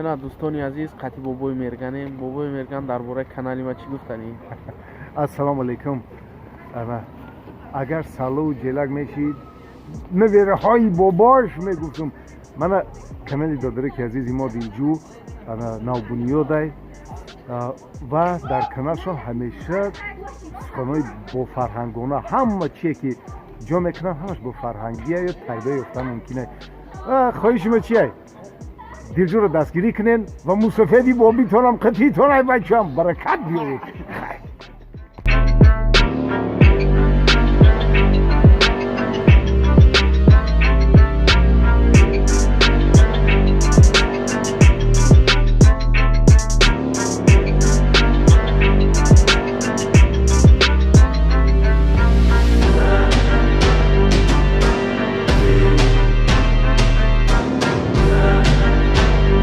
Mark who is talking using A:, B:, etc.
A: نه دوستانی عزیز قطی بابای مرگنیم. بابای مرگن درباره کانالی ما چی گفتنی؟
B: السلام علیکم. اگر سالو جلگ میشید نویره های باباش میگفتم. من کانالی دادره که عزیزی ما دیجو نو بنیاده و در کانالشان همیشه سخنهای با فرهنگانه همه چیه که جا میکنن همش با فرهنگیه یا تایبه یافتن ممکنه. خواهش ما چیه؟ دیرجو رو دستگیری کنین و مصفیدی بابی تونم قطعی تونم بچم برکت بیارید.